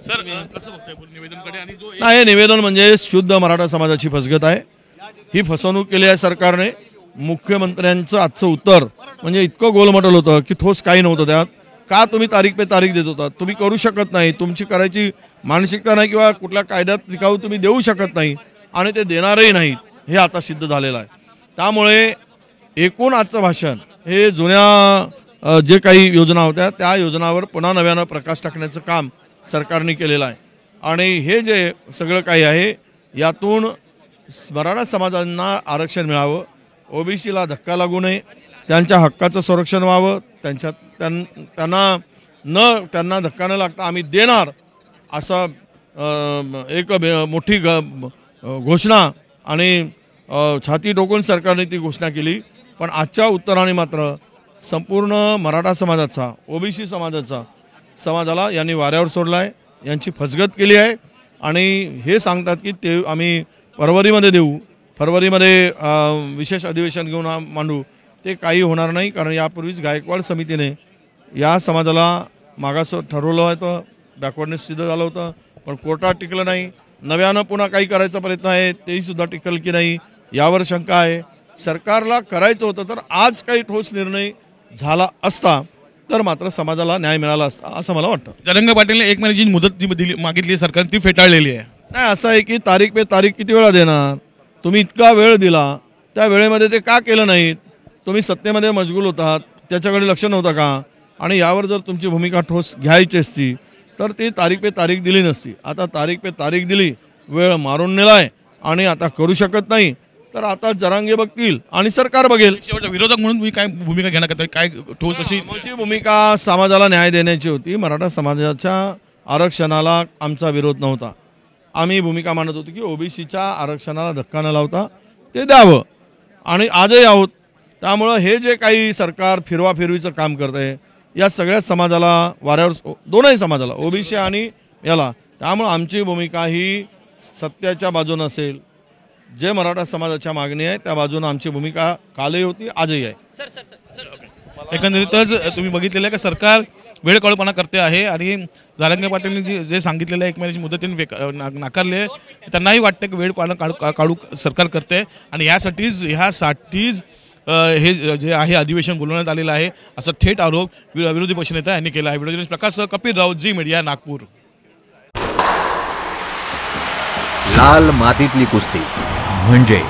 Sir कसं बघताय निवेदनकडे आणि जो नाही, हे निवेदन म्हणजे शुद्ध मराठा समाजाची फसगत आहे। ही फसवणूक केली आहे सरकारने। मुख्यमंत्र्यांचं आजचं उत्तर म्हणजे इतकं गोलमटल होतं की ठोस काही नव्हतं त्यात। का तुम्ही तारीख पे तारीख देत होता? तुम्ही करू शकत नाही, तुमची करायची मानसिकता नाही किंवा कुठल्या कायद्यात टिकाऊ तुम्ही देऊ शकत नाही आणि ते देणारही नाहीत, हे आता सिद्ध झालेलं आहे। त्यामुळे एकूण आजचं भाषण हे जुन्या जे काही योजना होत्या त्या योजनावर पुन्हा नव्यानं प्रकाश टाकण्याचं काम सरकारने केलेलं आहे। आणि हे जे सगळं काही आहे यातून मराठा समाजांना आरक्षण मिळावं, ओबीसीला धक्का लागू नये, त्यांच्या हक्काचं संरक्षण व्हावं, त्यांना धक्का न लागता आम्ही देणार असं एक मोठी घोषणा आणि छाती ठोकून सरकारने ती घोषणा केली। पण आजच्या उत्तराने मात्र संपूर्ण मराठा समाजाचा, ओबीसी समाजाला यांनी वाऱ्यावर सोडला आहे, यांची फसगत केली आहे। आणि हे सांगतात की ते आम्ही फरवरीमध्ये देऊ, फरवरीमध्ये विशेष अधिवेशन घेऊन मांडू। ते काही होणार नाही, कारण यापूर्वीच गायकवाड समितीने या समाजाला मागास ठरवलं होतं, बॅकवर्डनेस सिद्ध झालं होतं, पण कोर्टात टिकलं नाही। नव्यानं पुन्हा काही करायचा प्रयत्न आहे, तेही सुद्धा टिकल की नाही यावर शंका आहे। सरकारला करायचं होतं तर आज काही ठोस निर्णय झाला असता तर मात्र समाजाला न्याय मिळाला असता असं मला वाटतं। जरंगे पाटीलने 1 महिन्याची मुदत दिली मागितली सरकारने, ती फेटाळलेली आहे। नाही, असं आहे की तारीख पे तारीख किती वेळा देणार? तुम्ही इतका वेळ दिला, त्या वेळेमध्ये ते का केलं नाहीत? तुम्ही सत्तेमध्ये मशगूल होतात, त्याच्याकडे लक्ष नव्हतं का? आणि यावर जर तुमची भूमिका ठोस घ्यायची असती तर ती तारीख पे तारीख दिली नसती। आता तारीख पे तारीख दिली, वेळ मारून नेलाय आणि आता करू शकत नाही, तर आता जरांगे बघतील आणि सरकार बघेल। शेवटचा विरोधक म्हणून मी काय भूमिका घेणार, काय ठोस अशी आमची भूमिका समाजाला न्याय देण्याची होती। मराठा समाजाच्या आरक्षणाला आमचा विरोध नव्हता। आम्ही भूमिका मांडत होतो की ओबीसीच्या आरक्षणाला धक्का न लावता ते द्यावं, आणि आजही आहोत। त्यामुळं हे जे काही सरकार फिरवाफिरवीचं काम करत आहे या सगळ्या समाजाला वाऱ्यावर, दोनही समाजाला, ओबीसी आणि याला, त्यामुळं आमची भूमिका ही सत्याच्या बाजूने असेल। जे मराठा समाजाच्या मागणी आहे त्या बाजूने आमची भूमिका कालही होती, आजही आहे। एकंदरीतच तुम्ही बघितलेलं आहे की सरकार वेळकाळूपणा करते आहे आणि जरांगे पाटीलने जे सांगितलेलं आहे 1 महिन्याची मुदतीने नाकारले आहे, त्यांनाही वाटतं की वेळकाळूपणा काढू सरकार करते आणि ह्यासाठीच हे जे आहे अधिवेशन बोलवण्यात आलेलं आहे असं थेट आरोप विरोधी पक्षनेता यांनी केला आहे। व्हिडिओ प्रकाश कपिल राऊत, जी मीडिया, नागपूर। लाल मातीतली कुस्ती म्हणजे